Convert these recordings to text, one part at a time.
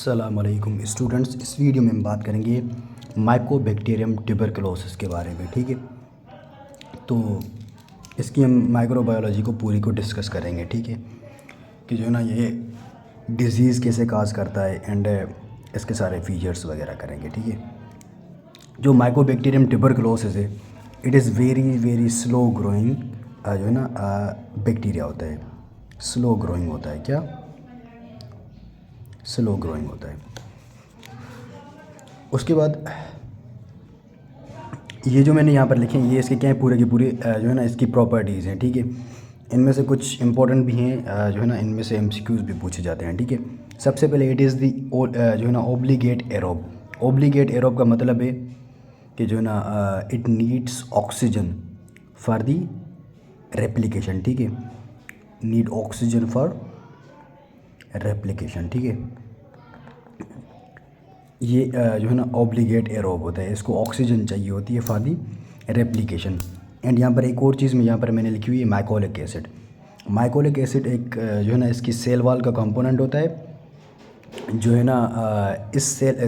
अस्सलामुअलैकुम स्टूडेंट्स। इस वीडियो में हम बात करेंगे माइकोबैक्टीरियम ट्यूबरकुलोसिस के बारे में। ठीक है, तो इसकी हम माइक्रोबायोलॉजी को पूरी को डिस्कस करेंगे। ठीक है, कि जो है ना ये डिज़ीज़ कैसे काज करता है एंड इसके सारे फीचर्स वगैरह करेंगे। ठीक है, जो माइकोबैक्टीरियम ट्यूबरकुलोसिस है it is very very slow growing जो है ना बैक्टीरिया होता है। स्लो ग्रोइंग होता है, क्या स्लो ग्रोइंग होता है। उसके बाद ये जो मैंने यहाँ पर लिखे हैं ये इसके क्या है, पूरे के पूरे जो है ना इसकी प्रॉपर्टीज़ हैं। ठीक है, इनमें से कुछ इंपॉर्टेंट भी हैं जो है ना इनमें से एमसीक्यूज़ भी पूछे जाते हैं। ठीक है, सबसे पहले इट इज़ दी जो है ना ओब्लिगेट एरोब। ओब्लिगेट एरोब का मतलब है कि जो है ना it needs oxygen for the replication. ठीक है, नीड ऑक्सीजन फॉर रेप्लिकेशन। ठीक है, ये जो है ना ऑब्लिगेट एरोब होता है, इसको ऑक्सीजन चाहिए होती है फॉर दी रेप्लिकेशन। एंड यहाँ पर एक और चीज़ में यहाँ पर मैंने लिखी हुई है माइकोलिक एसिड। माइकोलिक एसिड एक जो है ना इसकी सेल वॉल का कंपोनेंट होता है। जो है ना इस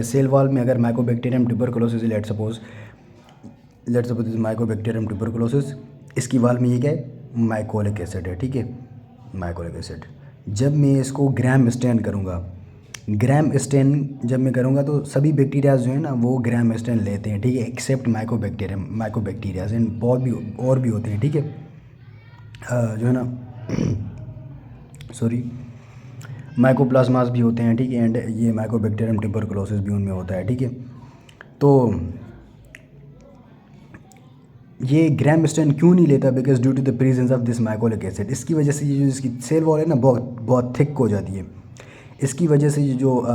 सेल वॉल में अगर Mycobacterium tuberculosis let's suppose Mycobacterium tuberculosis, इसकी वॉल में ये क्या है, माइकोलिक एसिड है। ठीक है, माइकोलिक एसिड। जब मैं इसको ग्राम स्टेन करूँगा, ग्राम स्टेन जब मैं करूँगा तो सभी बैक्टीरियाज जो है ना वो ग्राम स्टेन लेते हैं। ठीक है, एक्सेप्ट माइकोबैक्टीरियाज एंड बहुत भी और भी होते हैं। ठीक है, जो है ना सॉरी माइकोप्लाज्मास भी होते हैं। ठीक है, एंड ये माइकोबैक्टीरियम ट्यूबरकुलोसिस भी उनमें होता है। ठीक है, तो ये ग्राम स्टेन क्यों नहीं लेता, because due to the presence of this mycolic acid. इसकी वजह से ये जो इसकी सेल वॉल है ना बहुत थिक हो जाती है। इसकी वजह से ये जो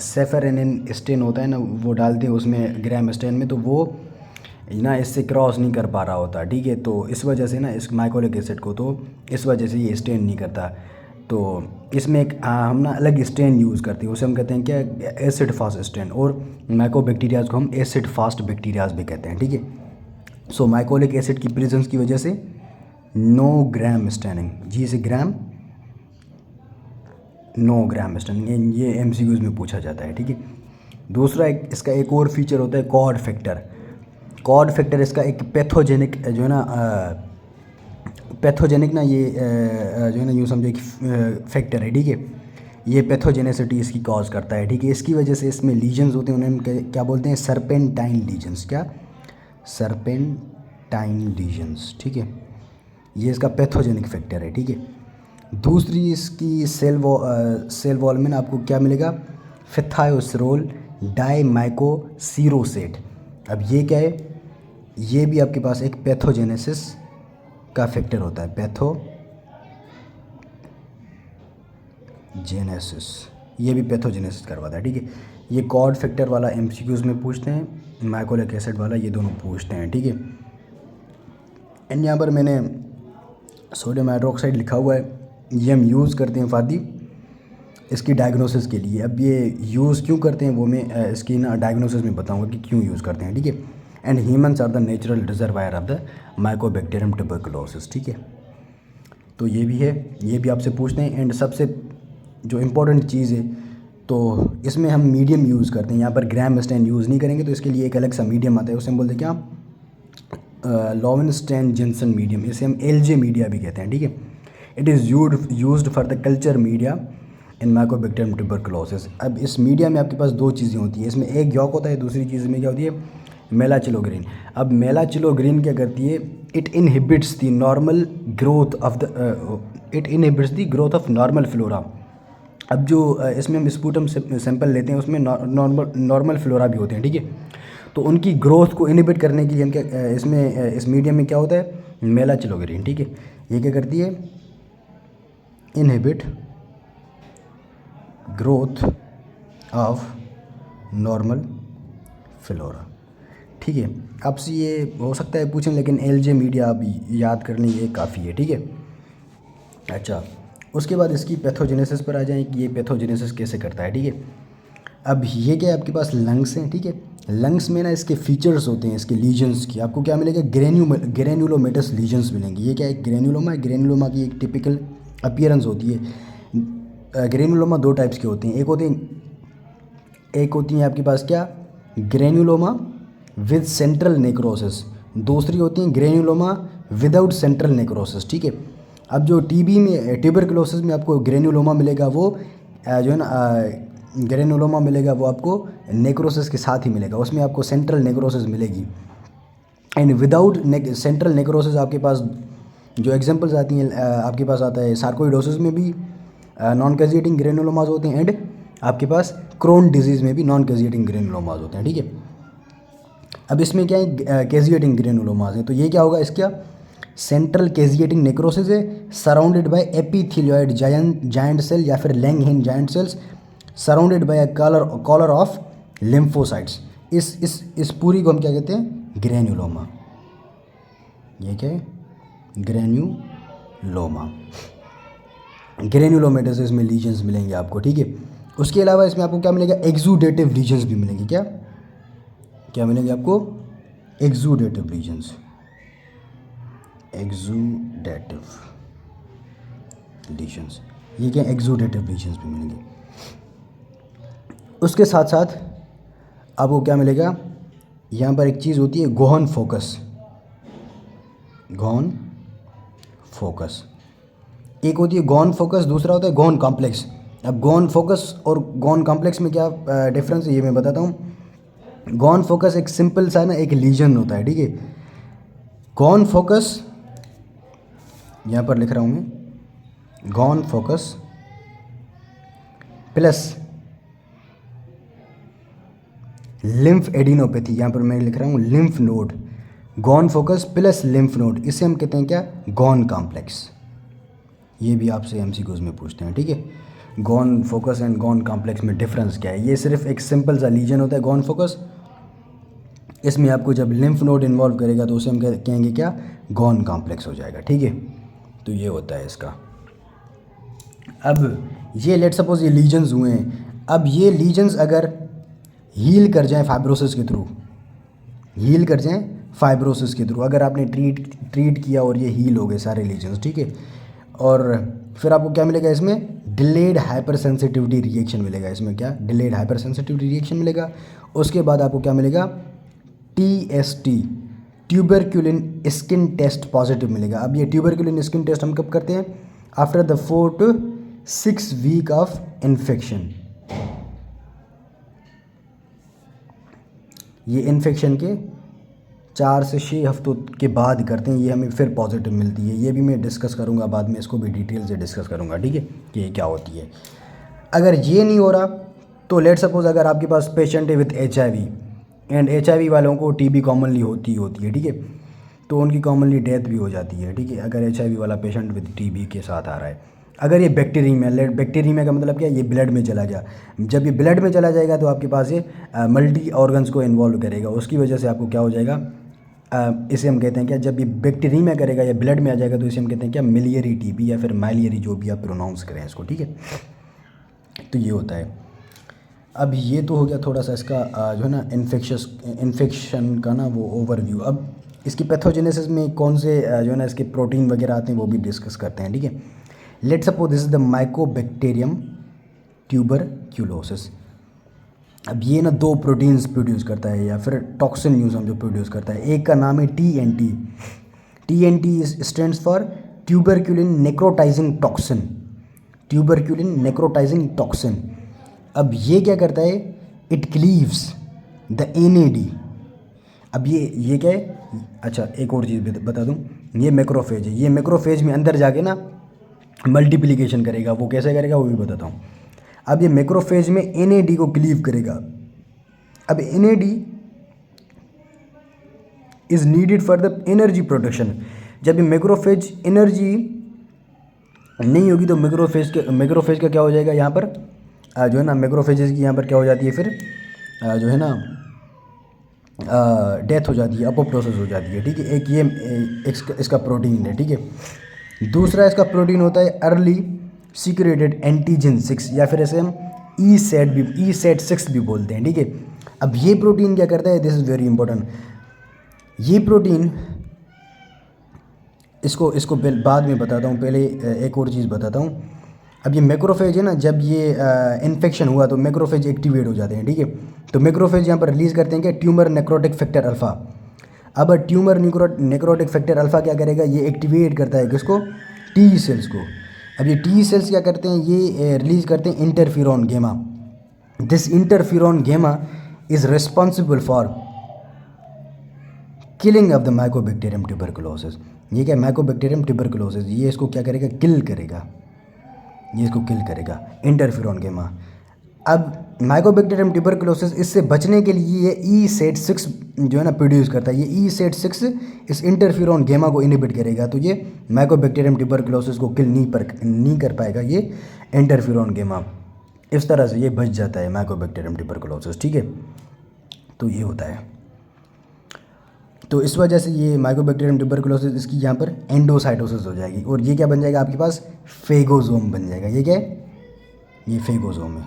सेफेरेनिन स्टेन होता है ना वो डालते हैं उसमें ग्राम स्टेन में, तो वो ना इससे क्रॉस नहीं कर पा रहा होता। ठीक है, तो इस वजह से ना इस माइकोलिक एसिड को तो इस वजह से ये स्टेन नहीं करता। तो इसमें एक हम ना अलग स्टेन यूज़ करते हैं, उसे हम कहते हैं क्या, एसिड फास्ट स्टेन। और माइकोबैक्टीरियाज को हम एसिड फास्ट बैक्टीरियाज भी कहते हैं। ठीक है, सो माइकोलिक एसिड की प्रेजेंस की वजह से नो ग्राम स्टेनिंग, जी से ग्राम, नो ग्राम स्टेनिंग, ये एमसीक्यूज़ में पूछा जाता है। ठीक है, दूसरा इसका एक और फीचर होता है कॉड फैक्टर। कॉड फैक्टर इसका एक पैथोजेनिक जो है ना पैथोजेनिक ना ये जो है ना यूँ समझो एक फैक्टर है। ठीक है, ये पैथोजेनेसिटी इसकी कॉज करता है। ठीक है, इसकी वजह से इसमें लीजन्स होते हैं, उन्हें क्या बोलते हैं, सर्पेंटाइन लीजन्स। क्या, सर्पेंटाइन लीजन्स। ठीक है, ये इसका पैथोजेनिक फैक्टर है। ठीक है, दूसरी इसकी सेल वॉल में ना आपको क्या मिलेगा, फिथायोसरोल डाइमाइकोसीरोसेट। अब ये क्या है, ये भी आपके पास एक पैथोजेनेसिस का फैक्टर होता है, पैथोजेनेसिस, ये भी पैथोजेनेसिस करवाता है। ठीक है, ये कॉड फैक्टर वाला एमसीक्यूज़ में पूछते हैं, माइकोलिक एसिड वाला ये दोनों पूछते हैं। ठीक है, एंड यहाँ पर मैंने सोडियम हाइड्रोक्साइड लिखा हुआ है, ये हम यूज़ करते हैं फादी इसकी डायग्नोसिस के लिए। अब ये यूज़ क्यों करते हैं वो मैं इसकी ना डायग्नोसिस में बताऊंगा कि क्यों यूज़ करते हैं। ठीक है, and humans are the natural reservoir of the mycobacterium tuberculosis. ठीक है, तो ये भी है, ये भी आपसे पूछते हैं। एंड सबसे जो इम्पोर्टेंट चीज़ है तो इसमें हम मीडियम यूज़ करते हैं, यहाँ पर ग्राम स्टेन यूज़ नहीं करेंगे, तो इसके लिए एक अलग सा मीडियम आता है, उसे हम बोलते हैं क्या, लोवेनस्टाइन जेंसन मीडियम, इसे हम एलजे मीडिया भी कहते हैं। ठीक है, it is used for the culture media in Mycobacterium tuberculosis. अब इस मीडिया में आपके पास दो चीज़ें होती हैं, इसमें एक यॉक होता है, दूसरी चीज़ में क्या होती है, मेलाचिलोग्रीन। अब मेलाचिलोग्रीन क्या करती है, it inhibits the normal growth of normal flora. अब जो इसमें हम स्पूटम सैंपल लेते हैं उसमें नॉर्मल फ्लोरा भी होते हैं। ठीक है, तो उनकी ग्रोथ को इनहिबिट करने के लिए हम क्या इसमें इस मीडियम में क्या होता है, मेलाचिलोग्रीन। ठीक है, ये क्या करती है, inhibit growth of normal flora. ठीक है, आपसे ये हो सकता है पूछें, लेकिन एलजे मीडिया आप याद कर लें, ये काफ़ी है। ठीक है, अच्छा, उसके बाद इसकी पैथोजेनेसिस पर आ जाएं कि ये पैथोजेनेसिस कैसे करता है। ठीक है, अब ये क्या है, आपके पास लंग्स हैं। ठीक है, लंग्स में ना इसके फीचर्स होते हैं, इसके लीजन्स की आपको क्या मिलेगा, ग्रेन्युलोमेटस लीजन्स मिलेंगे। ये क्या है, ग्रेन्युलोमा है। ग्रेन्युलोमा की एक टिपिकल अपीयरेंस होती है। ग्रेन्युलोमा दो टाइप्स के होते हैं, एक होते हैं एक होती है आपके पास क्या, ग्रेन्युलोमा विद सेंट्रल नेक्रोसिस, दूसरी होती है ग्रेन्युलोमा विदाउट सेंट्रल नेक्रोसिस, ठीक है। अब जो टीबी में ट्यूबरकुलोसिस में आपको ग्रेन्युलोमा मिलेगा वो जो है ना ग्रेन्युलोमा मिलेगा वो आपको नेक्रोसिस के साथ ही मिलेगा, उसमें आपको सेंट्रल नेक्रोसिस मिलेगी। एंड विदाउट सेंट्रल नेक्रोसिस आपके पास जो एग्जांपल्स आती हैं आपके पास आता है सार्कोइडोसिस में भी नॉन कैजिएटिंग ग्रेनुलोमास होते हैं, एंड आपके पास क्रोन डिजीज़ में भी नॉन कैजिएटिंग ग्रेनुलोमास होते हैं, ठीक है। अब इसमें क्या है, कैजिएटिंग ग्रेनुलोमास है, तो ये क्या होगा, इसका सेंट्रल कैजिएटिंग नेक्रोसिस है surrounded by epithelioid giant cell या फिर Langhans giant cells surrounded by collar of lymphocytes. इस पूरी को हम क्या कहते हैं, ग्रेन्युलोमा। ये क्या है, ग्रेन्युलोमा। ग्रेन्युलोमेटोसिस में लीजन्स मिलेंगे आपको, ठीक है। उसके अलावा इसमें आपको क्या मिलेगा, एक्सूडेटिव लीजन्स भी मिलेंगे। क्या क्या मिलेंगे आपको, एक्सूडेटिव लीजन्स, एक्सूडेटिव लीजन्स, ये क्या, एक्सूडेटिव लीजन्स भी मिलेंगे। उसके साथ साथ आपको क्या मिलेगा, यहाँ पर एक चीज़ होती है गोहन फोकस, गोहन फोकस एक होती है गोहन फोकस, दूसरा होता है गोहन कॉम्प्लेक्स। अब गोहन फोकस और गोहन कॉम्प्लेक्स में क्या डिफरेंस है ये मैं बताता हूँ। गोहन फोकस एक सिंपल सा ना एक लीजन होता है, ठीक है। गोहन फोकस यहाँ पर लिख रहा हूँ मैं, गोहन फोकस प्लस लिम्फ एडिनोपैथी, यहाँ पर मैं लिख रहा हूँ लिम्फ नोड, गोहन फोकस प्लस लिम्फ नोड, इसे हम कहते हैं क्या, गोहन कॉम्प्लेक्स। ये भी आपसे एमसीक्यूज में पूछते हैं, ठीक है। गोहन फोकस एंड गोहन कॉम्प्लेक्स में डिफरेंस क्या है, ये सिर्फ एक सिंपल सा लीजन होता है गोहन फोकस, इसमें आपको जब लिम्फ नोड इन्वॉल्व करेगा तो उसे हम कहेंगे क्या, गोहन कॉम्प्लेक्स हो जाएगा, ठीक है। तो ये होता है इसका। अब ये लेट सपोज ये लीजन्स हुए हैं, अब ये लीजन्स अगर हील कर जाएं फाइब्रोसिस के थ्रू, हील कर जाएं फाइब्रोसिस के थ्रू, अगर आपने ट्रीट किया और ये हील हो गए सारे लीजन्स, ठीक है, और फिर आपको क्या मिलेगा इसमें, डिलेड हाइपर सेंसिटिविटी रिएक्शन मिलेगा। इसमें क्या, डिलेड हाइपर सेंसिटिविटी रिएक्शन मिलेगा। उसके बाद आपको क्या मिलेगा, TST tuberculin skin test positive मिलेगा। अब ये ट्यूबरक्यूलिन स्किन टेस्ट हम कब करते हैं, after the 4 to 6 week of infection. ये इन्फेक्शन के 4 से 6 हफ्तों के बाद करते हैं, ये हमें फिर पॉजिटिव मिलती है। ये भी मैं डिस्कस करूँगा बाद में, इसको भी डिटेल से डिस्कस करूँगा, ठीक है, कि ये क्या होती है। अगर ये नहीं हो रहा तो लेट सपोज अगर आपके पास पेशेंट है विद HIV, एंड HIV वालों को TB कॉमनली होती है, ठीक है, तो उनकी कॉमनली डेथ भी हो जाती है, ठीक है, अगर HIV वाला पेशेंट विद TB के साथ आ रहा है। अगर ये बैक्टीरियम का मतलब क्या है, ये ब्लड में चला गया, जब ये ब्लड में चला जाएगा तो आपके पास ये मल्टी ऑर्गन्स को इन्वॉल्व करेगा, उसकी वजह से आपको क्या हो जाएगा, इसे हम कहते हैं क्या, जब ये बैक्टीरिया करेगा या ब्लड में आ जाएगा तो इसे हम कहते हैं क्या, मिलियरी TB या फिर माइलियरी, जो भी आप प्रोनाउंस करें इसको, ठीक है। तो ये होता है। अब ये तो हो गया थोड़ा सा इसका जो है ना इन्फेक्शन का ना वो ओवरव्यू। अब इसकी पैथोजेनेसिस में कौन से जो है ना इसके प्रोटीन वगैरह आते हैं वो भी डिस्कस करते हैं, ठीक है। Let's suppose this is the Mycobacterium tuberculosis. अब ये ना 2 प्रोटीन्स प्रोड्यूस करता है या फिर टॉक्सिन यूज हम जो प्रोड्यूस करता है, एक का नाम है TNT। TNT stands for tuberculin necrotizing toxin, tuberculin necrotizing toxin. अब ये क्या करता है, इट क्लीव्स द NAD। अब ये क्या है, अच्छा एक और चीज़ बता दूं, ये मैक्रोफेज है, ये मैक्रोफेज में अंदर जाके ना मल्टीप्लिकेशन करेगा, वो कैसे करेगा वो भी बताता हूँ। अब ये मैक्रोफेज में NAD को क्लीव करेगा। अब NAD is needed for the energy production. जब ये मैक्रोफेज एनर्जी नहीं होगी तो मैक्रोफेज का क्या हो जाएगा, यहाँ पर जो है ना मैक्रोफेजेस की यहाँ पर क्या हो जाती है, फिर जो है ना डेथ हो जाती है, अपोप्टोसिस हो जाती है, ठीक है। एक ये इसका प्रोटीन है, ठीक है। दूसरा इसका प्रोटीन होता है अर्ली सिक्रेटेड एंटीजन 6 या फिर ऐसे हम ESAT6 भी बोलते हैं, ठीक है। अब ये प्रोटीन क्या करता है, दिस इज़ वेरी इंपॉर्टेंट। ये प्रोटीन इसको बाद में बताता हूँ, पहले एक और चीज़ बताता हूँ। अब ये मैक्रोफेज है ना, जब ये इन्फेक्शन हुआ तो मैक्रोफेज एक्टिवेट हो जाते हैं, ठीक है। तो मैक्रोफेज यहाँ पर रिलीज़ करते हैं क्या, ट्यूमर नेक्रोटिक फैक्टर अल्फ़ा। अब ट्यूमर नेक्रोटिक फैक्टर अल्फ़ा क्या करेगा, ये एक्टिवेट करता है किसको, टी सेल्स को। अब ये टी सेल्स क्या करते हैं, ये रिलीज़ करते हैं इंटरफेरॉन गेमा। दिस इंटरफेरॉन गेमा is responsible for killing of the mycobacterium tuberculosis. ये क्या, माइकोबैक्टीरियम ट्यूबरकुलोसिस, ये इसको क्या करेगा, किल करेगा, ये इसको किल करेगा, इंटरफेरॉन गेमा। अब माइकोबैक्टीरियम ट्यूबरकुलोसिस, इससे बचने के लिए ये E-SET6 जो है ना प्रोड्यूस करता है। ये E-SET6 इस इंटरफेरॉन गेमा को इनहिबिट करेगा, तो ये माइकोबैक्टीरियम ट्यूबरकुलोसिस को किल नहीं कर पाएगा ये इंटरफेरॉन गेमा। इस तरह से ये बच जाता है माइकोबैक्टीरियम ट्यूबरकुलोसिस, ठीक है। तो ये होता है, तो इस वजह से ये माइकोबैक्टीरियम ट्यूबरकुलोसिस, इसकी यहाँ पर एंडोसाइटोसिस हो जाएगी और ये क्या बन जाएगा आपके पास, फेगोजोम बन जाएगा। ये क्या है, ये फेगोजोम है,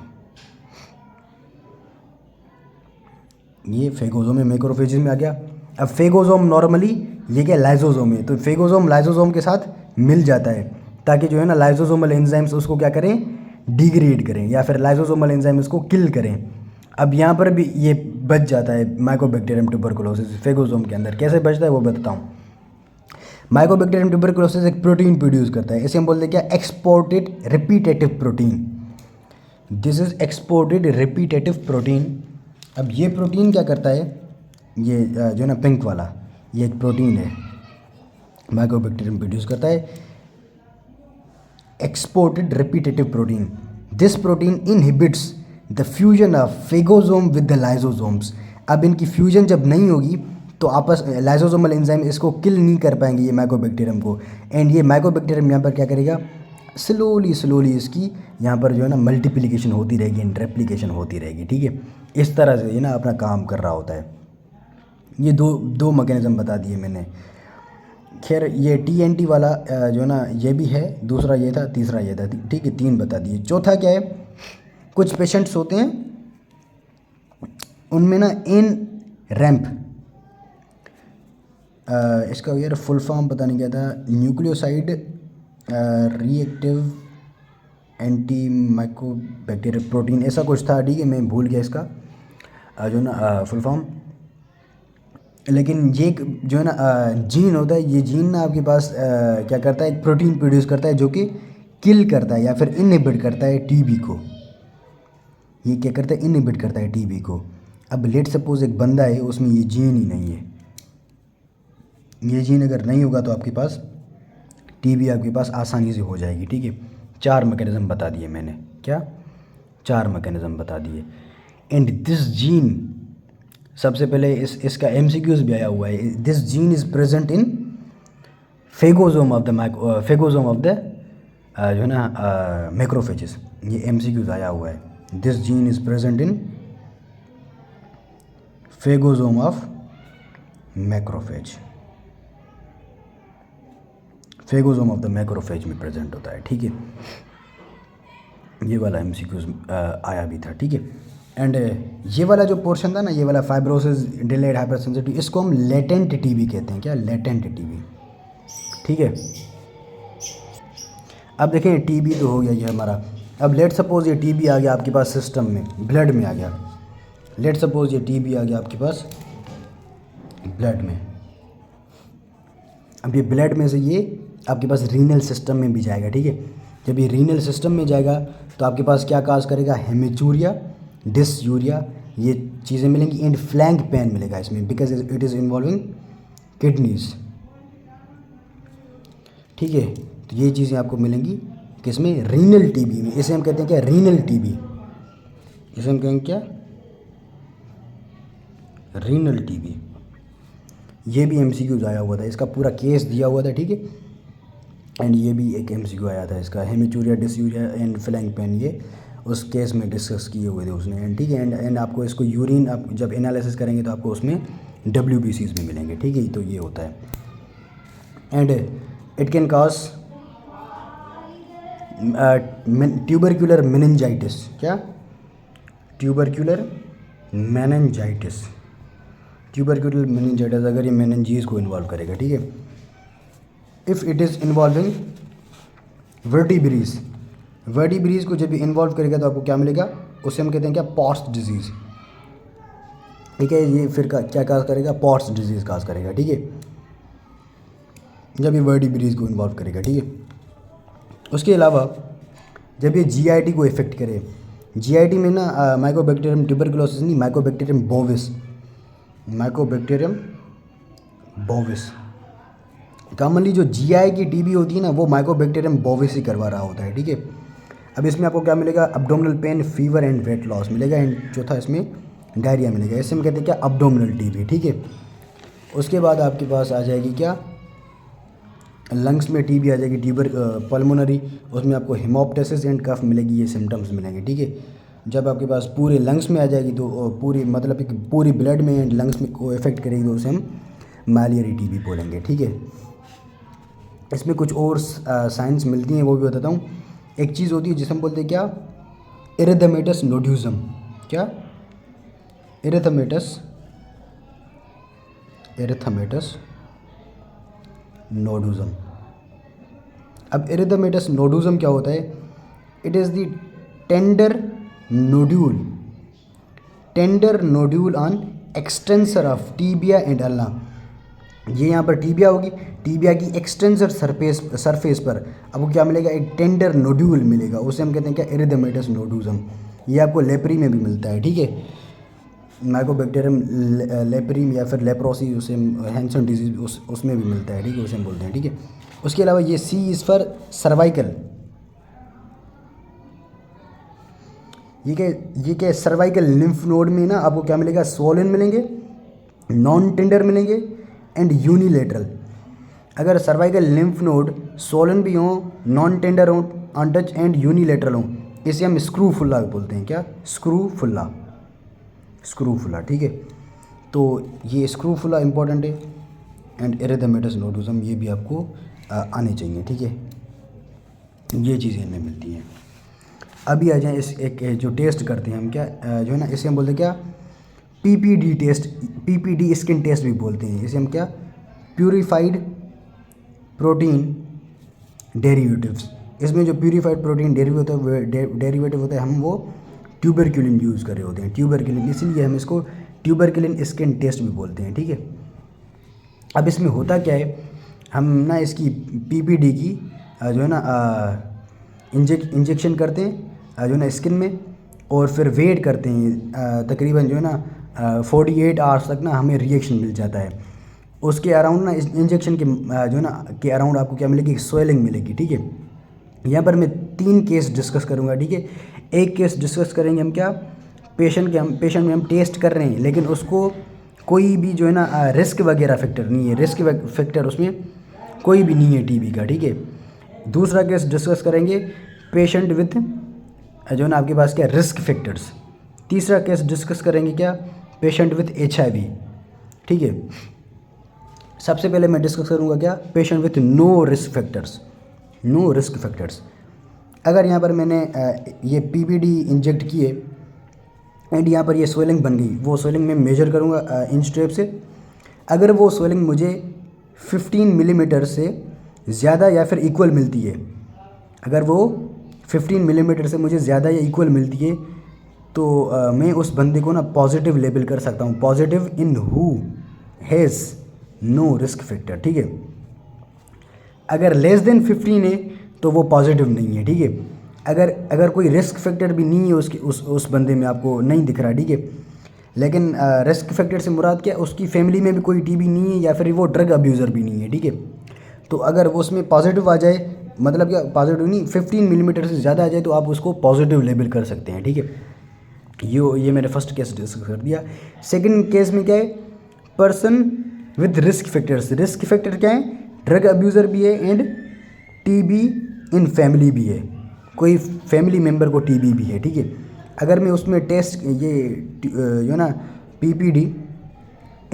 ये फेगोजोम है, मैक्रोफेजेस में आ गया। अब फेगोजोम नॉर्मली ये क्या, लाइजोजोम है, तो फेगोजोम लाइजोजोम के साथ मिल जाता है ताकि जो है ना लाइजोजोमल एंजाइम्स उसको क्या करें, डिग्रेड करें, या फिर लाइजोजोमल एंजाइम उसको किल करें। अब यहाँ पर भी ये बच जाता है माइकोबैक्टीरियम ट्यूबरकुलोसिस फेगोजोम के अंदर। कैसे बचता है वो बताता हूँ। माइकोबैक्टीरियम ट्यूबरकुलोसिस एक प्रोटीन प्रोड्यूस करता है, इसे हम बोलते हैं क्या, exported repetitive protein. This is exported repetitive protein. अब ये प्रोटीन क्या करता है, ये जो है ना पिंक वाला, ये एक प्रोटीन है, माइकोबैक्टीरियम प्रोड्यूस करता है exported repetitive protein. This protein inhibits the fusion of phagosome with the lysosomes. अब इनकी फ्यूजन जब नहीं होगी तो आपस लाइजोजोमल एंजाइम इसको किल नहीं कर पाएंगे ये माइकोबैक्टीरियम को, एंड ये माइकोबैक्टीरियम यहाँ पर क्या करेगा, स्लोली इसकी यहाँ पर जो है ना मल्टीप्लिकेशन होती रहेगी एंड रेप्लिकेशन होती रहेगी, ठीक है। इस तरह से ये ना अपना काम कर रहा होता है। ये दो मैकेनिज्म बता दिए मैंने। खैर ये TNT वाला जो है ना ये भी है, दूसरा ये था, तीसरा ये था, ठीक है, 3 बता दिए। चौथा क्या है, कुछ पेशेंट्स होते हैं उनमें ना इन रैम्प, इसका यार फुल फॉर्म पता नहीं क्या था, nucleoside reactive anti mycobacterial protein, ऐसा कुछ था, ठीक है, मैं भूल गया इसका जो ना फुल फॉर्म। लेकिन ये जो है ना जीन होता है, ये जीन ना आपके पास क्या करता है, एक प्रोटीन प्रोड्यूस करता है जो कि किल करता है या फिर इनहिबिट करता है टीबी को। ये क्या करता है, इनहिबिट करता है टीबी को। अब लेट सपोज एक बंदा है, उसमें ये जीन ही नहीं है, ये जीन अगर नहीं होगा तो आपके पास टीबी आपके पास आसानी से हो जाएगी, ठीक है। 4 मैकेनिज्म बता दिए मैंने, क्या 4 मैकेनिज्म बता दिए। एंड दिस जीन, सबसे पहले इसका MCQs भी आया हुआ है, this gene is present in phagosome of the जो है ना मैक्रोफेजेस, ये MCQs आया हुआ है, this gene is present in phagosome of macrophage, phagosome of the macrophage में प्रेजेंट होता है, ठीक है। ये वाला MCQs आया भी था, ठीक है। एंड ये वाला जो पोर्शन था ना, ये वाला फाइब्रोसिस डिलेड हाइपर सेंसिटिव, इसको हम लेटेंट टीबी कहते हैं, क्या, लेटेंट टीबी, ठीक है। अब देखें टीबी तो हो गया ये हमारा। अब लेट सपोज ये टीबी आ गया आपके पास सिस्टम में, ब्लड में आ गया, लेट सपोज ये टीबी आ गया आपके पास ब्लड में। अब ये ब्लड में से ये आपके पास रीनल सिस्टम में भी जाएगा, ठीक है। जब ये रीनल सिस्टम में जाएगा तो आपके पास क्या काज करेगा, हेमेचूरिया, डिसयूरिया, ये चीज़ें मिलेंगी, एंड फ्लैंक पेन मिलेगा इसमें, because it is involving kidneys, ठीक है। तो ये चीज़ें आपको मिलेंगी किसमें, रीनल टीबी में। इसे हम कहते हैं क्या, रीनल टीबी, इसे हम कहेंगे क्या, रीनल टीबी। ये भी MCQ आया हुआ था, इसका पूरा केस दिया हुआ था, ठीक है। एंड ये भी एक MCQ आया था इसका, haematuria, dysuria and flank pain, ये उस केस में डिस्कस किए हुए थे उसने, एंड ठीक है। एंड आपको इसको यूरिन आप जब एनालिसिस करेंगे तो आपको उसमें WBCs भी मिलेंगे, ठीक है। तो ये होता है। And it can cause tubercular meningitis, क्या, ट्यूबरक्यूलर मेनिंजाइटिस, ट्यूबरक्यूलर मेनिंजाइटिस अगर ये मेनिंजीज को इन्वॉल्व करेगा, ठीक है। If it is involving vertebrae, vertebrae को जब भी इन्वॉल्व करेगा तो आपको क्या मिलेगा, उसे हम कहते हैं क्या, पॉट्स डिजीज़। ठीक है, ये फिर क्या काज करेगा, पॉट्स डिजीज़ काज करेगा। ठीक है, जब ये वर्टिब्रेज को इन्वॉल्व करेगा। ठीक है, उसके अलावा जब ये जीआईटी को इफेक्ट करे, जीआईटी में ना माइकोबैक्टीरियम ट्यूबरकुलोसिस नहीं, Mycobacterium bovis, Mycobacterium bovis. Commonly जो जीआई की टीबी होती है ना, वो माइकोबैक्टीरियम बोविस ही करवा रहा होता है। ठीक है, अब इसमें आपको क्या मिलेगा, abdominal pain, fever and weight loss मिलेगा, एंड चौथा इसमें डायरिया मिलेगा। इसे हम कहते हैं क्या, अब्डोमिनल टीबी। ठीक है, उसके बाद आपके पास आ जाएगी क्या, लंग्स में टीबी आ जाएगी, ट्यूबर पल्मोनरी, उसमें आपको हिमोप्टेसिस एंड कफ मिलेगी, ये सिम्टम्स मिलेंगे। ठीक है, जब आपके पास पूरे लंग्स में आ जाएगी तो पूरी मतलब कि पूरी ब्लड में एंड लंग्स में को इफेक्ट करेगी तो उसे हम मैलियरी टीबी बोलेंगे। ठीक है, इसमें कुछ और साइंस मिलती हैं, वो भी बताता हूँ। एक चीज़ होती है जिसे हम बोलते हैं क्या, एरिथेमेटस नोड्यूज़म। क्या, एरिथेमेटस नोडुज़म। अब एरिथेमेटस नोडुज़म क्या होता है, it is the tender nodule on extensor of tibia and ulna. ये यहाँ पर टीबिया होगी, टीबिया की एक्सटेंसर सरफेस पर आपको क्या मिलेगा, एक टेंडर नोड्यूल मिलेगा, उसे हम कहते हैं क्या, एरिथेमेटस नोडुज़म। ये आपको लेप्री में भी मिलता है। ठीक है, माइकोबैक्टीरियम लेप्रिम या फिर लेप्रोसी, उसे हैंसन डिजीज उसमें भी मिलता है। ठीक है, उसे हम बोलते हैं। ठीक है, उसके अलावा ये सी इज़ फॉर सर्वाइकल। ये क्या सर्वाइकल लिम्फ नोड में ना आपको क्या मिलेगा, स्वोलन मिलेंगे, नॉन टेंडर मिलेंगे एंड यूनिलेटरल। अगर सर्वाइकल लिम्फ नोड स्वोलन भी हों, नॉन टेंडर हों, अनटच एंड यूनिलेटरल हों, इसे हम स्क्रू फुल्ला बोलते हैं। क्या, स्क्रू फुल्ला। ठीक है, तो ये स्क्रू फुल्ला इंपॉर्टेंट है, एंड एरिथेमेटस नोडुज़म ये भी आपको आने चाहिए। ठीक है, ये चीज़ें इनमें मिलती हैं। अभी आ जाएं इस एक जो टेस्ट करते हैं हम, क्या जो है ना, इसे हम बोलते हैं क्या, PPD test, PPD skin test भी बोलते हैं। इसे हम क्या, प्यूरिफाइड प्रोटीन डेरिवेटिव्स। इसमें जो प्यूरिफाइड प्रोटीन डेरिवेटिव होता है, हम वो ट्यूबरक्यूलिन यूज़ कर रहे होते हैं, ट्यूबरक्यूलिन, इसीलिए हम इसको ट्यूबरक्यूलिन स्किन टेस्ट भी बोलते हैं। ठीक है, अब इसमें होता क्या है, हम ना इसकी पीपीडी की जो है ना इंजेक्शन करते हैं जो है ना स्किन में, और फिर वेट करते हैं तकरीबन जो है ना 48 आवर्स तक ना हमें रिएक्शन मिल जाता है। उसके अराउंड ना इस इंजेक्शन के जो है ना के अराउंड आपको क्या मिलेगी, स्वेलिंग मिलेगी। ठीक है, यहाँ पर मैं 3 केस डिस्कस करूँगा। ठीक है, एक केस डिस्कस करेंगे हम क्या, पेशेंट में हम टेस्ट कर रहे हैं, लेकिन उसको कोई भी जो है ना रिस्क वगैरह फैक्टर नहीं है, रिस्क फैक्टर उसमें कोई भी नहीं है टीबी का। ठीक है, दूसरा केस डिस्कस करेंगे पेशेंट विथ जो है ना आपके पास क्या, रिस्क फैक्टर्स। तीसरा केस डिस्कस करेंगे क्या, पेशेंट विथ HIV। ठीक है, सबसे पहले मैं डिस्कस करूँगा क्या, patient with no risk factors. अगर यहाँ पर मैंने ये पीपीडी इंजेक्ट किए एंड यहाँ पर ये स्वेलिंग बन गई, वो स्वेलिंग मैं मेजर करूँगा इंच टेप से। अगर वो स्वेलिंग मुझे 15 मिलीमीटर से ज़्यादा या फिर इक्वल मिलती है, अगर वो 15 मिलीमीटर से मुझे ज़्यादा या इक्वल मिलती है, तो मैं उस बंदे को ना पॉजिटिव लेबल कर सकता हूँ, positive in who has no risk factor. ठीक है, अगर लेस देन 15 है तो वो पॉजिटिव नहीं है। ठीक है, अगर कोई रिस्क फैक्टर भी नहीं है उसके उस बंदे में आपको नहीं दिख रहा। ठीक है, लेकिन रिस्क फैक्टर से मुराद क्या, उसकी फैमिली में भी कोई टीबी नहीं है या फिर वो ड्रग अब्यूज़र भी नहीं है। ठीक है, तो अगर वो उसमें पॉजिटिव आ जाए, मतलब क्या पॉजिटिव नहीं, 15 मिलीमीटर से ज़्यादा आ जाए, तो आप उसको पॉजिटिव लेबल कर सकते हैं। ठीक है, ये मैंने फर्स्ट केस डिस्कस कर दिया। सेकंड केस में क्या है, person with risk factors. Risk factor क्या है, ड्रग अब्यूज़र भी है एंड टीबी इन फैमिली भी है, कोई फैमिली मेम्बर को टीबी भी है। ठीक है, अगर मैं उसमें टेस्ट ये जो ना पीपीडी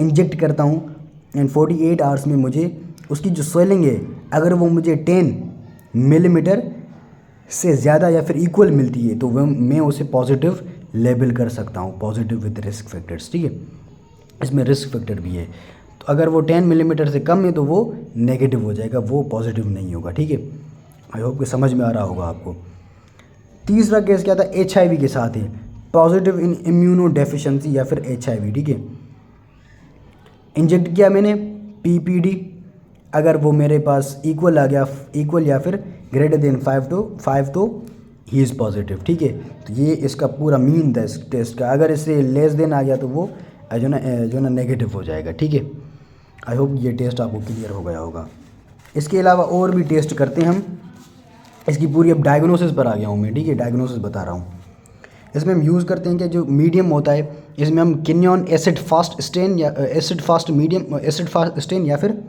इंजेक्ट करता हूँ एंड 48 आवर्स में मुझे उसकी जो स्वेलिंग है, अगर वो मुझे 10 मिलीमीटर से ज़्यादा या फिर इक्वल मिलती है, तो वह मैं उसे पॉजिटिव लेबल कर सकता हूँ, पॉजिटिव विद रिस्क फैक्टर्स। ठीक है, इसमें रिस्क फैक्टर भी है, तो अगर वो 10 मिलीमीटर से कम है तो वो नेगेटिव हो जाएगा, वो पॉजिटिव नहीं होगा। ठीक है, आई होप कि समझ में आ रहा होगा आपको। तीसरा केस क्या था, HIV के साथ है, पॉजिटिव इन इम्यूनो डेफिशिएंसी या फिर HIV, ठीक है। इंजेक्ट किया मैंने PPD, अगर वो मेरे पास इक्वल आ गया, इक्वल या फिर ग्रेटर देन 5 तो ही इज़ पॉजिटिव, ठीक है। तो ये इसका पूरा मीन था इस टेस्ट का। अगर इससे लेस देन आ गया तो वो जो ना नेगेटिव हो जाएगा, ठीक है। आई होप ये टेस्ट आपको क्लियर हो गया होगा। इसके अलावा और भी टेस्ट करते हैं हम। इसकी पूरी अब डायग्नोसिस पर आ गया हूँ मैं, ठीक है, डायग्नोसिस बता रहा हूँ। इसमें हम यूज़ करते हैं कि जो मीडियम होता है, इसमें हम किनियन एसिड फास्ट स्टेन या एसिड फास्ट स्टेन या फिर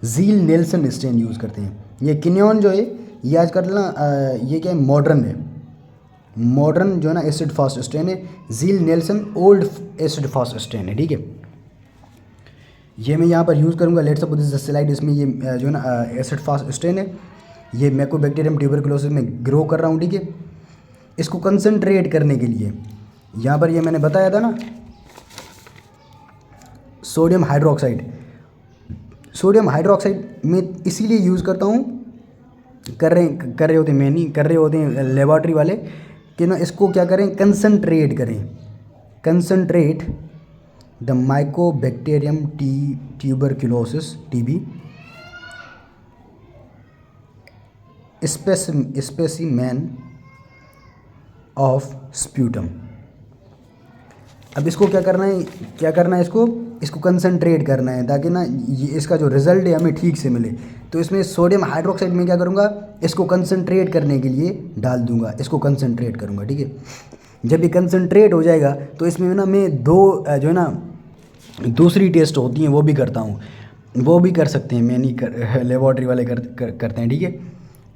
ज़ील नेल्सन स्टेन यूज़ करते हैं। ये किनियन जो है ये आजकल ना ये क्या है, मॉडर्न है, मॉडर्न जो है ना एसिड फास्ट स्टेन है। Ziehl Neelsen old acid fast stain है, ठीक है। ये मैं यहाँ पर यूज़ करूँगा। लेट्स सपोज दिस स्लाइड, इसमें ये जो है ना एसिड फास्ट स्टेन है, ये माइकोबैक्टीरियम ट्यूबरकुलोसिस में ग्रो कर रहा हूँ, ठीक है। इसको कंसंट्रेट करने के लिए यहाँ पर ये मैंने बताया था ना, सोडियम हाइड्रोक्साइड में इसीलिए यूज़ करता हूँ, कर रहे होते मैं नहीं कर रहे होते हैं लेबॉर्ट्री वाले, कि ना इसको क्या करें, कंसंट्रेट करें, concentrate the mycobacterium tuberculosis TB specimen of sputum. अब इसको क्या करना है, इसको कंसंट्रेट करना है, ताकि ना ये इसका जो रिज़ल्ट है हमें ठीक से मिले। तो इसमें सोडियम हाइड्रोक्साइड में क्या करूँगा, इसको कंसंट्रेट करने के लिए डाल दूँगा, इसको कंसंट्रेट करूँगा, ठीक है। जब ये कंसंट्रेट हो जाएगा तो इसमें ना मैं दो जो है ना दूसरी टेस्ट होती हैं वो भी करता हूँ, वो भी कर सकते हैं, मैं नहीं लेबॉर्ट्री वाले करते हैं, ठीक है।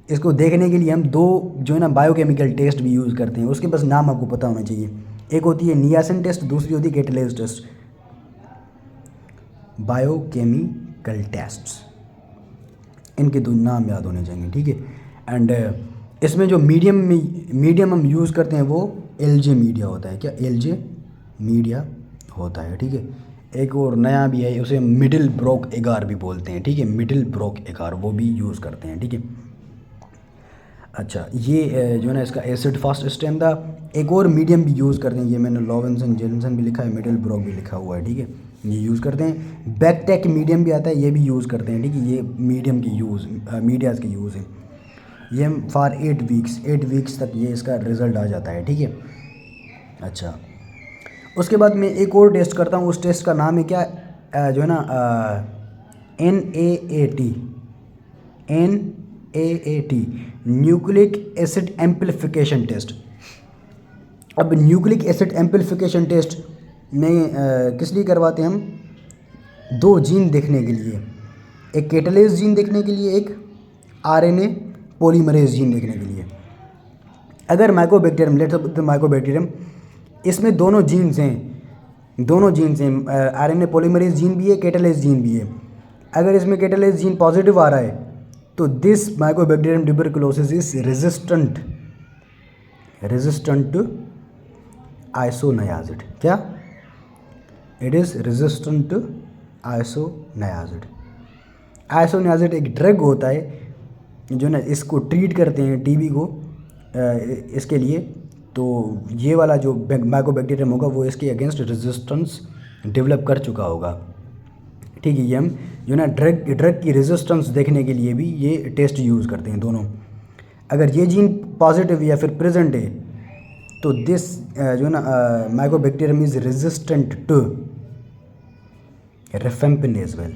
इसको देखने के लिए हम दो जो है ना बायोकेमिकल टेस्ट भी यूज़ करते हैं, उसके बस नाम आपको पता होना चाहिए। एक होती है नियासिन टेस्ट, दूसरी होती है कैटालेज टेस्ट। बायोकेमिकल टेस्ट्स, इनके दो नाम याद होने चाहिए, ठीक है। एंड इसमें जो मीडियम हम यूज़ करते हैं वो LJ मीडिया होता है। क्या LJ मीडिया होता है, ठीक है। एक और नया भी है, उसे मिडिल ब्रोक एगार भी बोलते हैं, ठीक है, मिडिल ब्रोक एगार, वो भी यूज़ करते हैं, ठीक है। अच्छा, ये जो है ना इसका एसिड फास्ट स्टेन था। एक और मीडियम भी यूज़ करते हैं, ये मैंने लॉवेंसन जेलिसन भी लिखा है, मिडिल ब्रोक भी लिखा हुआ है, ठीक है, ये यूज़ करते हैं। बैकटेक मीडियम भी आता है, ये भी यूज़ करते हैं, ठीक है। ये मीडियम की मीडियाज़ के यूज़ है। ये हम फॉर 8 वीक्स तक ये इसका रिज़ल्ट आ जाता है, ठीक है। अच्छा, उसके बाद मैं एक और टेस्ट करता हूँ, उस टेस्ट का नाम है क्या, जो है ना NAAT, nucleic acid amplification test. अब न्यूक्लिक एसिड एम्प्लीफिकेशन टेस्ट में किस लिए करवाते हैं हम, दो जीन देखने के लिए, एक कैटालेज जीन देखने के लिए, एक RNA पॉलीमरेज जीन देखने के लिए। अगर माइकोबैक्टीरियम इसमें दोनों जीन्स हैं, RNA पॉलीमरेज जीन भी है, कैटालेज जीन भी है। अगर इसमें कैटालेज जीन पॉजिटिव आ रहा है तो this mycobacterium tuberculosis is resistant to isoniazid. क्या, it is resistant to isoniazid. Isoniazid एक ड्रग होता है जो ना इसको ट्रीट करते हैं TB को, इसके लिए। तो ये वाला जो माइकोबैक्टीरियम होगा वो इसके अगेंस्ट रेजिस्टेंस डेवलप कर चुका होगा, ठीक है। ये हम जो ना ड्रग की रेजिस्टेंस देखने के लिए भी ये टेस्ट यूज़ करते हैं दोनों। अगर ये जीन पॉजिटिव या फिर प्रेजेंट है तो दिस जो ना mycobacterium is resistant to rifampin as well,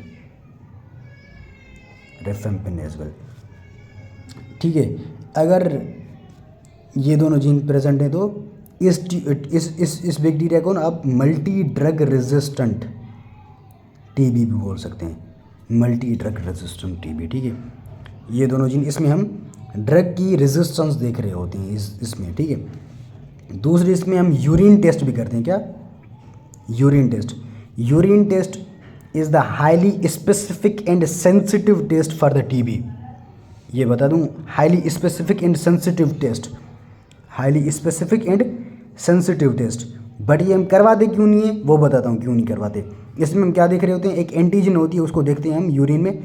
ठीक है। अगर ये दोनों जीन प्रेजेंट हैं तो इस बैक्टीरिया को ना आप मल्टी ड्रग रेजिस्टेंट TB भी बोल सकते हैं, मल्टी ड्रग रेजिस्टेंट TB, ठीक है। ये दोनों जीन, इसमें हम ड्रग की रेजिस्टेंस देख रहे होते हैं इसमें, ठीक है। दूसरी इसमें हम यूरिन टेस्ट भी करते हैं। क्या, urine test is the highly specific and sensitive test for the TB। ये बता दूं, highly specific and sensitive test. But ये हम करवाते क्यों नहीं है वो बताता हूँ क्यों नहीं करवाते। इसमें हम क्या देख रहे होते हैं, एक एंटीजन होती है, उसको देखते हैं हम यूरिन में।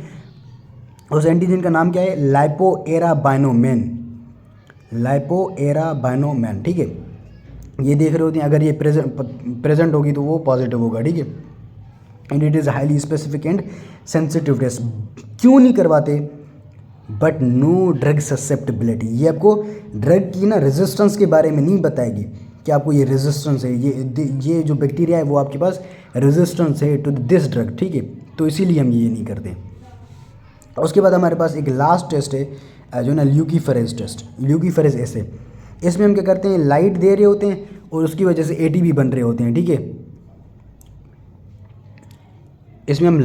उस एंटीजन का नाम क्या है, लाइपोएराबाइनोमेन। लाइपोएराबाइनोमैन, ठीक है। ये देख रहे होते हैं, अगर ये प्रेजेंट होगी तो वो पॉजिटिव होगा, ठीक है। And it is highly specific and sensitive test. क्यों नहीं करवाते? बट नो ड्रग ससेप्टेबिलिटी, ये आपको ड्रग की ना रेजिस्टेंस के बारे में नहीं बताएगी कि आपको ये रेजिस्टेंस है, ये जो बैक्टीरिया है वो आपके पास रेजिस्टेंस है टू दिस ड्रग, ठीक है। तो इसीलिए हम ये नहीं करते। उसके बाद हमारे पास एक लास्ट टेस्ट है जो ना ल्यूकीफेरेज टेस्ट, ल्यूकीफेरेज ऐसे। इसमें हम क्या करते हैं, लाइट दे रहे होते हैं और उसकी वजह से एटीपी बन रहे होते हैं, ठीक है। इसमें हम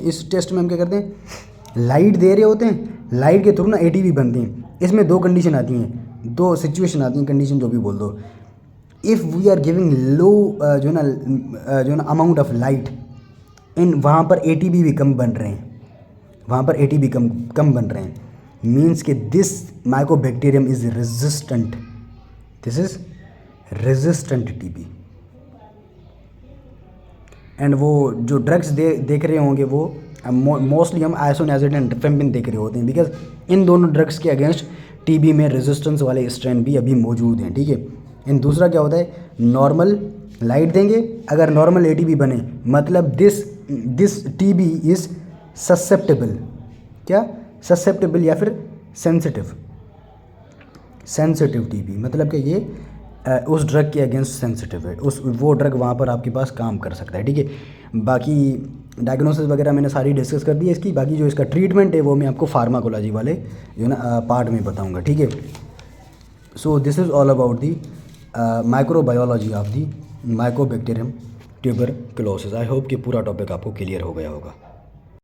इस टेस्ट में हम क्या करते हैं, लाइट दे रहे होते हैं, लाइट के थ्रू ना एटीपी बनते हैं। इसमें दो कंडीशन आती हैं, दो सिचुएशन आती हैं, कंडीशन जो भी बोल दो। इफ़ वी आर गिविंग लो जो ना अमाउंट ऑफ लाइट इन, वहाँ पर एटीपी भी कम बन रहे हैं, वहाँ पर एटीपी कम बन रहे हैं, मीन्स कि this Mycobacterium is resistant, this is resistant TB. And वो जो ड्रग्स देख रहे होंगे वो मोस्टली हम आइसोनियाजिड एंड रिफेम्पिन देख रहे होते हैं, बिकॉज इन दोनों ड्रग्स के अगेंस्ट टीबी में रेजिस्टेंस वाले स्ट्रेन भी अभी मौजूद हैं, ठीक है। एंड दूसरा क्या होता है, नॉर्मल लाइट देंगे, अगर नॉर्मल एटीपी बने मतलब दिस टीबी इज ससेप्टेबल, क्या ससेप्टेबल या फिर सेंसिटिव टीबी, मतलब कि ये उस ड्रग के अगेंस्ट सेंसिटिव है, वो ड्रग वहाँ पर आपके पास काम कर सकता है, ठीक है। बाकी डायग्नोसिस वगैरह मैंने सारी डिस्कस कर दी है इसकी। बाकी जो इसका ट्रीटमेंट है वो मैं आपको फार्माकोलॉजी वाले जो ना पार्ट में बताऊंगा, ठीक है। So this is all about the microbiology of the Mycobacterium tuberculosis. I hope कि पूरा टॉपिक आपको क्लियर हो गया होगा।